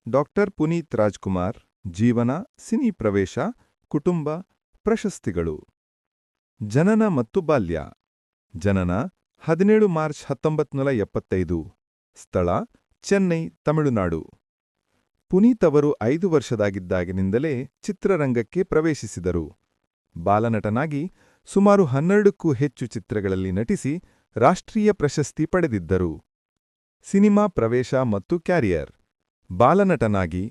Doctor Puneeth Rajkumar ಜೀವನ cine ಪ್ರವೇಶ ಕುಟುಂಬ ಪ್ರಶಸ್ತಿಗಳು ಜನನ ಮತ್ತು ಬಾಲ್ಯ ಜನನ 17 ಮಾರ್ಚ್ 1975 ಸ್ಥಳ ಚೆನ್ನೈ ತಮಿಳುನಾಡು ಪುನೀತ್ ಅವರು 5 ವರ್ಷದಾಗಿದ್ದಾಗಿನಿಂದಲೇ ಚಿತ್ರರಂಗಕ್ಕೆ ಪ್ರವೇಶಿಸಿದರು ಬಾಲನಟನಾಗಿ ಸುಮಾರು 12ಕ್ಕೂ ಹೆಚ್ಚು ಚಿತ್ರಗಳಲ್ಲಿ ನಟಿಸಿ ರಾಷ್ಟ್ರೀಯ ಪ್ರಶಸ್ತಿ ಪಡೆದಿದ್ದರು ಸಿನಿಮಾ ಪ್ರವೇಶ ಮತ್ತು ಕ್ಯಾರಿಯರ್ ಬಾಲನಟನಾಗಿ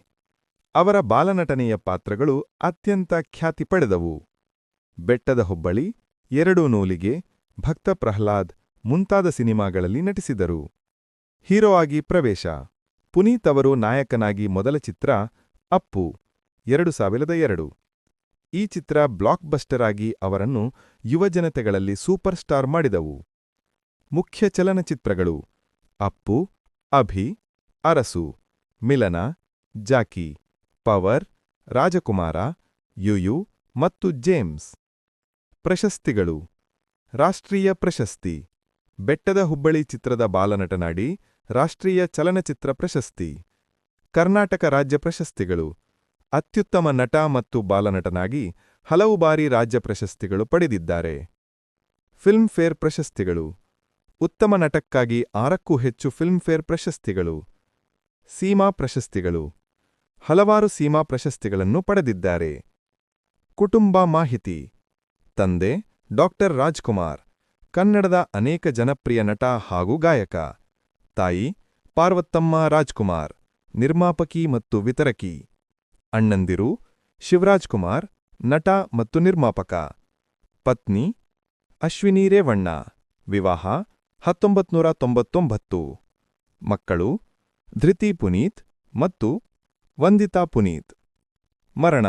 ಅವರ ಬಾಲನಟನೆಯ ಪಾತ್ರಗಳು ಅತ್ಯಂತ ಖ್ಯಾತಿ ಪಡೆದವು ಬೆಟ್ಟದ ಹೊಬ್ಬಳಿ ಎರಡು ನೂಲಿಗೆ ಭಕ್ತ ಪ್ರಹ್ಲಾದ್ ಮುಂತಾದ ಸಿನಿಮಾಗಳಲ್ಲಿ ನಟಿಸಿದರು ಹೀರೋ ಆಗಿ ಪ್ರವೇಶ ಪುನೀತ್ ಅವರು ನಾಯಕನಾಗಿ ಮೊದಲ ಚಿತ್ರ ಅಪ್ಪು 2002 ಈ ಚಿತ್ರ ಬ್ಲಾಕ್ ಬಸ್ಟರ್ ಆಗಿ ಅವರನ್ನು ಯುವಜನತೆಗಳಲ್ಲಿ ಸೂಪರ್ ಸ್ಟಾರ್ ಮಾಡಿದವು ಮುಖ್ಯ ಚಲನಚಿತ್ರಗಳು ಅಪ್ಪು ಅಭಿ ಅರಸು ಮಿಲನ ಜಾಕಿ ಪವರ್ ರಾಜಕುಮಾರ ಯುಯು ಮತ್ತು ಜೇಮ್ಸ್ ಪ್ರಶಸ್ತಿಗಳು ರಾಷ್ಟ್ರೀಯ ಪ್ರಶಸ್ತಿ ಬೆಟ್ಟದ ಹುಬ್ಬಳ್ಳಿ ಚಿತ್ರದ ಬಾಲನಟನಾಡಿ ರಾಷ್ಟ್ರೀಯ ಚಲನಚಿತ್ರ ಪ್ರಶಸ್ತಿ ಕರ್ನಾಟಕ ರಾಜ್ಯ ಪ್ರಶಸ್ತಿಗಳು ಅತ್ಯುತ್ತಮ ನಟ ಮತ್ತು ಬಾಲನಟನಾಗಿ ಹಲವು ಬಾರಿ ರಾಜ್ಯ ಪ್ರಶಸ್ತಿಗಳು ಪಡೆದಿದ್ದಾರೆ ಫಿಲ್ಮ್ ಫೇರ್ ಪ್ರಶಸ್ತಿಗಳು ಉತ್ತಮ ನಟಕ್ಕಾಗಿ 6ಕ್ಕೂ ಹೆಚ್ಚು ಫಿಲ್ಮ್ ಫೇರ್ ಪ್ರಶಸ್ತಿಗಳು ಸೀಮಾ ಪ್ರಶಸ್ತಿಗಳು ಹಲವಾರು ಸೀಮಾ ಪ್ರಶಸ್ತಿಗಳನ್ನು ಪಡೆದಿದ್ದಾರೆ ಕುಟುಂಬ ಮಾಹಿತಿ ತಂದೆ ಡಾಕ್ಟರ್ ರಾಜ್ಕುಮಾರ್ ಕನ್ನಡದ ಅನೇಕ ಜನಪ್ರಿಯ ನಟ ಹಾಗೂ ಗಾಯಕ ತಾಯಿ ಪಾರ್ವತಮ್ಮ ರಾಜ್ಕುಮಾರ್ ನಿರ್ಮಾಪಕಿ ಮತ್ತು ವಿತರಕಿ ಅಣ್ಣಂದಿರು ಶಿವರಾಜ್ ಕುಮಾರ್ ನಟ ಮತ್ತು ನಿರ್ಮಾಪಕ ಪತ್ನಿ ಅಶ್ವಿನಿ ರೇವಣ್ಣ ವಿವಾಹ 1999 ಮಕ್ಕಳು ಧೃತಿ ಪುನೀತ್ ಮತ್ತು ವಂದಿತಾ ಪುನೀತ್ ಮರಣ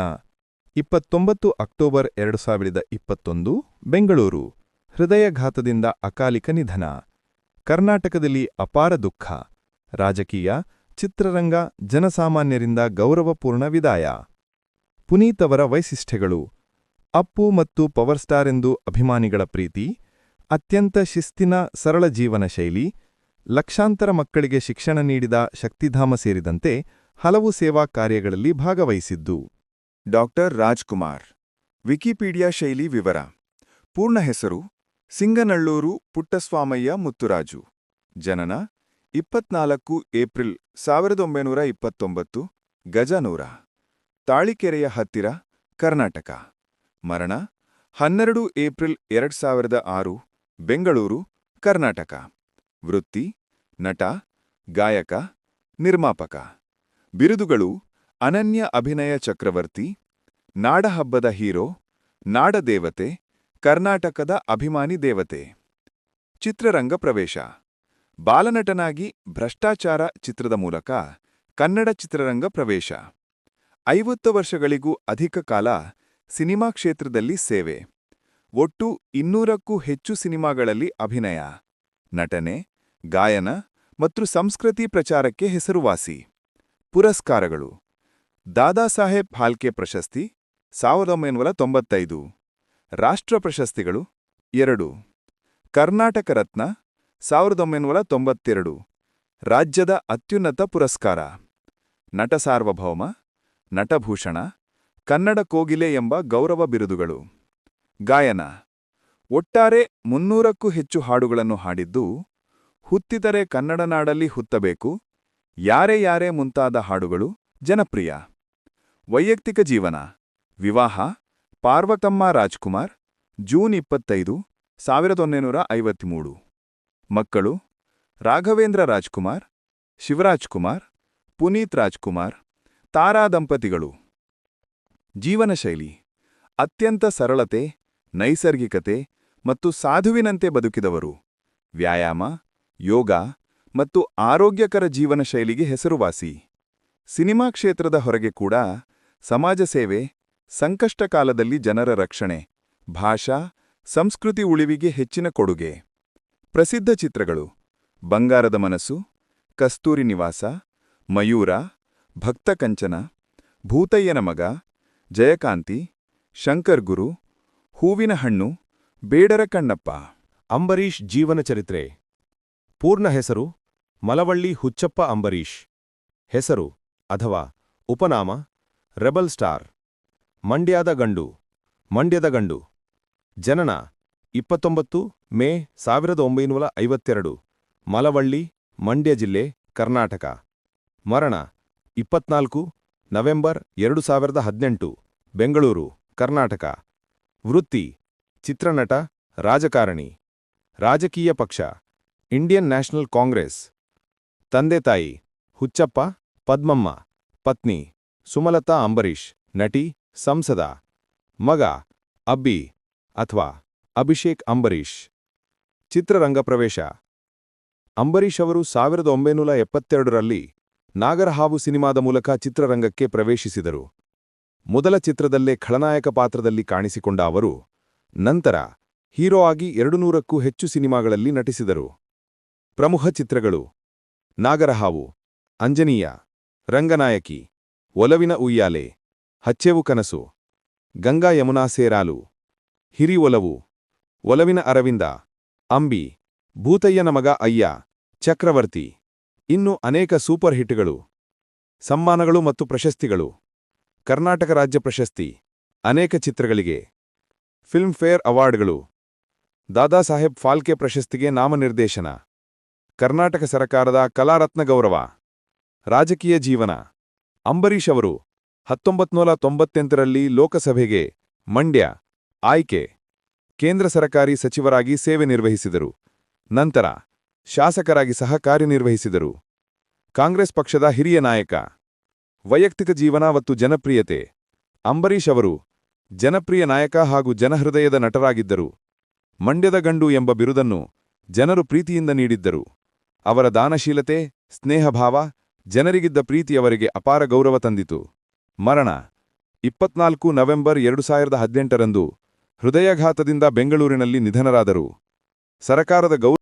29 ಅಕ್ಟೋಬರ್ 2021 ಬೆಂಗಳೂರು ಹೃದಯಘಾತದಿಂದ ಅಕಾಲಿಕ ನಿಧನ ಕರ್ನಾಟಕದಲ್ಲಿ ಅಪಾರ ದುಃಖ ರಾಜಕೀಯ ಚಿತ್ರರಂಗ ಜನಸಾಮಾನ್ಯರಿಂದ ಗೌರವಪೂರ್ಣ ವಿದಾಯ ಪುನೀತ್ ಅವರ ವೈಶಿಷ್ಟ್ಯಗಳು ಅಪ್ಪು ಮತ್ತು ಪವರ್ ಸ್ಟಾರ್ ಎಂದು ಅಭಿಮಾನಿಗಳ ಪ್ರೀತಿ ಅತ್ಯಂತ ಶಿಸ್ತಿನ ಸರಳ ಜೀವನ ಶೈಲಿ ಲಕ್ಷಾಂತರ ಮಕ್ಕಳಿಗೆ ಶಿಕ್ಷಣ ನೀಡಿದ ಶಕ್ತಿಧಾಮ ಸೇರಿದಂತೆ ಹಲವು ಸೇವಾ ಕಾರ್ಯಗಳಲ್ಲಿ ಭಾಗವಹಿಸಿದ್ದು ಡಾಕ್ಟರ್ ರಾಜ್ಕುಮಾರ್ ವಿಕಿಪೀಡಿಯಾ ಶೈಲಿ ವಿವರ ಪೂರ್ಣ ಹೆಸರು ಸಿಂಗನಳ್ಳೂರು ಪುಟ್ಟಸ್ವಾಮಯ್ಯ ಮುತ್ತುರಾಜು ಜನನ 24 ಏಪ್ರಿಲ್ 1929 ಗಜನೂರ ತಾಳಿಕೆರೆಯ ಹತ್ತಿರ ಕರ್ನಾಟಕ ಮರಣ 12 ಏಪ್ರಿಲ್ 2006 ಬೆಂಗಳೂರು ಕರ್ನಾಟಕ ವೃತ್ತಿ ನಟ ಗಾಯಕ ನಿರ್ಮಾಪಕ ಬಿರುದುಗಳು ಅನನ್ಯ ಅಭಿನಯ ಚಕ್ರವರ್ತಿ ನಾಡಹಬ್ಬದ ಹೀರೋ ನಾಡದೇವತೆ ಕರ್ನಾಟಕದ ಅಭಿಮಾನಿ ದೇವತೆ ಚಿತ್ರರಂಗ ಪ್ರವೇಶ ಬಾಲನಟನಾಗಿ ಭ್ರಷ್ಟಾಚಾರ ಚಿತ್ರದ ಮೂಲಕ ಕನ್ನಡ ಚಿತ್ರರಂಗ ಪ್ರವೇಶ 50 ವರ್ಷಗಳಿಗೂ ಅಧಿಕ ಕಾಲ ಸಿನಿಮಾ ಕ್ಷೇತ್ರದಲ್ಲಿ ಸೇವೆ ಒಟ್ಟು 200ಕ್ಕೂ ಹೆಚ್ಚು ಸಿನಿಮಾಗಳಲ್ಲಿ ಅಭಿನಯ ನಟನೆ ಗಾಯನ ಮತ್ತು ಸಂಸ್ಕೃತಿ ಪ್ರಚಾರಕ್ಕೆ ಹೆಸರುವಾಸಿ ಪುರಸ್ಕಾರಗಳು ದಾದಾ ಸಾಹೇಬ್ ಫಾಲ್ಕೆ ಪ್ರಶಸ್ತಿ 1995 ರಾಷ್ಟ್ರ ಪ್ರಶಸ್ತಿಗಳು 2 ಕರ್ನಾಟಕ ರತ್ನ 1992 ರಾಜ್ಯದ ಅತ್ಯುನ್ನತ ಪುರಸ್ಕಾರ ನಟ ಸಾರ್ವಭೌಮ ನಟಭೂಷಣ ಕನ್ನಡ ಕೋಗಿಲೆ ಎಂಬ ಗೌರವ ಬಿರುದುಗಳು ಗಾಯನ ಒಟ್ಟಾರೆ 300ಕ್ಕೂ ಹೆಚ್ಚು ಹಾಡುಗಳನ್ನು ಹಾಡಿದ್ದು ಹುತ್ತಿದರೆ ಕನ್ನಡ ನಾಡಲ್ಲಿ ಹುತ್ತಬೇಕು ಯಾರೇ ಯಾರೇ ಮುಂತಾದ ಹಾಡುಗಳು ಜನಪ್ರಿಯ ವೈಯಕ್ತಿಕ ಜೀವನ ವಿವಾಹ ಪಾರ್ವತಮ್ಮ ರಾಜ್ಕುಮಾರ್ ಜೂನ್ 25 1953 ಮಕ್ಕಳು ರಾಘವೇಂದ್ರ ರಾಜ್ಕುಮಾರ್ ಶಿವರಾಜ್ ಕುಮಾರ್ ಪುನೀತ್ ರಾಜ್ಕುಮಾರ್ ತಾರಾ ದಂಪತಿಗಳು ಜೀವನಶೈಲಿ ಅತ್ಯಂತ ಸರಳತೆ ನೈಸರ್ಗಿಕತೆ ಮತ್ತು ಸಾಧುವಿನಂತೆ ಬದುಕಿದವರು ವ್ಯಾಯಾಮ ಯೋಗ ಮತ್ತು ಆರೋಗ್ಯಕರ ಜೀವನ ಶೈಲಿಗೆ ಹೆಸರುವಾಸಿ ಸಿನಿಮಾ ಕ್ಷೇತ್ರದ ಹೊರಗೆ ಕೂಡ ಸಮಾಜ ಸೇವೆ ಸಂಕಷ್ಟ ಕಾಲದಲ್ಲಿ ಜನರ ರಕ್ಷಣೆ ಭಾಷಾ ಸಂಸ್ಕೃತಿ ಉಳಿವಿಗೆ ಹೆಚ್ಚಿನ ಕೊಡುಗೆ ಪ್ರಸಿದ್ಧ ಚಿತ್ರಗಳು ಬಂಗಾರದ ಮನಸ್ಸು ಕಸ್ತೂರಿ ನಿವಾಸ ಮಯೂರ ಭಕ್ತ ಕಂಚನ ಭೂತಯ್ಯನ ಮಗ ಜಯಕಾಂತಿ ಶಂಕರ್ ಗುರು ಹೂವಿನ ಹಣ್ಣು ಬೇಡರ ಕಣ್ಣಪ್ಪ ಅಂಬರೀಷ್ ಜೀವನ ಚರಿತ್ರೆ ಪೂರ್ಣ ಹೆಸರು ಮಲವಳ್ಳಿ ಹುಚ್ಚಪ್ಪ ಅಂಬರೀಷ್ ಹೆಸರು ಅಥವಾ ಉಪನಾಮ ರೆಬಲ್ ಸ್ಟಾರ್. ಮಂಡ್ಯದ ಗಂಡು. ಜನನ 29 ಮೇ 1952. ಮಲವಳ್ಳಿ, ಮಂಡ್ಯ ಜಿಲ್ಲೆ, ಕರ್ನಾಟಕ. ಮರಣ 24 ನವೆಂಬರ್ 2018. ಬೆಂಗಳೂರು, ಕರ್ನಾಟಕ. ವೃತ್ತಿ ಚಿತ್ರನಟ, ರಾಜಕಾರಣಿ. ರಾಜಕೀಯ ಪಕ್ಷ ಇಂಡಿಯನ್ ನ್ಯಾಷನಲ್ ಕಾಂಗ್ರೆಸ್. ತಂದೆ ತಾಯಿ ಹುಚ್ಚಪ್ಪ, ಪದ್ಮಮ್ಮ. ಪತ್ನಿ ಸುಮಲತಾ ಅಂಬರೀಷ್, ನಟಿ, ಸಂಸದ. ಮಗ ಅಬ್ಬಿ ಅಥವಾ ಅಭಿಷೇಕ್ ಅಂಬರೀಷ್. ಚಿತ್ರರಂಗ ಪ್ರವೇಶ ಅಂಬರೀಷ್ ಅವರು 1972ರಲ್ಲಿ ನಾಗರಹಾವು ಸಿನಿಮಾದ ಮೂಲಕ ಚಿತ್ರರಂಗಕ್ಕೆ ಪ್ರವೇಶಿಸಿದರು. ಮೊದಲ ಚಿತ್ರದಲ್ಲೇ ಖಳನಾಯಕ ಪಾತ್ರದಲ್ಲಿ ಕಾಣಿಸಿಕೊಂಡ ಅವರು ನಂತರ ಹೀರೋ ಆಗಿ 200ಕ್ಕೂ ಹೆಚ್ಚು ಸಿನಿಮಾಗಳಲ್ಲಿ ನಟಿಸಿದರು. ಪ್ರಮುಖ ಚಿತ್ರಗಳು: ನಾಗರಹಾವು, ಅಂಜನೀಯ, ರಂಗನಾಯಕಿ, ಒಲವಿನ ಉಯ್ಯಾಲೆ, ಹಚ್ಚೆವು ಕನಸು, ಗಂಗಾ ಯಮುನಾ ಸೇರಾಲು, ಹಿರಿ ಒಲವು, ಒಲವಿನ ಅರವಿಂದ, ಅಂಬಿ, ಭೂತಯ್ಯನ ಮಗ ಅಯ್ಯ, ಚಕ್ರವರ್ತಿ. ಇನ್ನು ಅನೇಕ ಸೂಪರ್ ಹಿಟ್ಗಳು. ಸಮ್ಮಾನಗಳು ಮತ್ತು ಪ್ರಶಸ್ತಿಗಳು: ಕರ್ನಾಟಕ ರಾಜ್ಯ ಪ್ರಶಸ್ತಿ, ಅನೇಕ ಚಿತ್ರಗಳಿಗೆ. ಫಿಲ್ಮ್ ಫೇರ್ ಅವಾರ್ಡ್ಗಳು: ದಾದಾ ಸಾಹೇಬ್ ಫಾಲ್ಕೆ ಪ್ರಶಸ್ತಿಗೆ ನಾಮನಿರ್ದೇಶನ. ಕರ್ನಾಟಕ ಸರಕಾರದ ಕಲಾರತ್ನ ಗೌರವ. ರಾಜಕೀಯ ಜೀವನ: ಅಂಬರೀಷ್ ಅವರು 1998ರಲ್ಲಿ ಲೋಕಸಭೆಗೆ ಮಂಡ್ಯ ಆಯ್ಕೆ. ಕೇಂದ್ರ ಸರಕಾರಿ ಸಚಿವರಾಗಿ ಸೇವೆ ನಿರ್ವಹಿಸಿದರು. ನಂತರ ಶಾಸಕರಾಗಿ ಸಹ ಕಾರ್ಯನಿರ್ವಹಿಸಿದರು. ಕಾಂಗ್ರೆಸ್ ಪಕ್ಷದ ಹಿರಿಯ ನಾಯಕ. ವೈಯಕ್ತಿಕ ಜೀವನ ಮತ್ತು ಜನಪ್ರಿಯತೆ: ಅಂಬರೀಷ್ ಅವರು ಜನಪ್ರಿಯ ನಾಯಕ ಹಾಗೂ ಜನಹೃದಯದ ನಟರಾಗಿದ್ದರು. ಮಂಡ್ಯದ ಗಂಡು ಎಂಬ ಬಿರುದನ್ನು ಜನರು ಪ್ರೀತಿಯಿಂದ ನೀಡಿದ್ದರು. ಅವರ ದಾನಶೀಲತೆ, ಸ್ನೇಹಭಾವ, ಜನರಿಗಿದ್ದ ಪ್ರೀತಿಯವರಿಗೆ ಅಪಾರ ಗೌರವ ತಂದಿತು. ಮರಣ 24 ನವೆಂಬರ್ 2018ರಂದು ಹೃದಯಾಘಾತದಿಂದ ಬೆಂಗಳೂರಿನಲ್ಲಿ ನಿಧನರಾದರು. ಸರಕಾರದ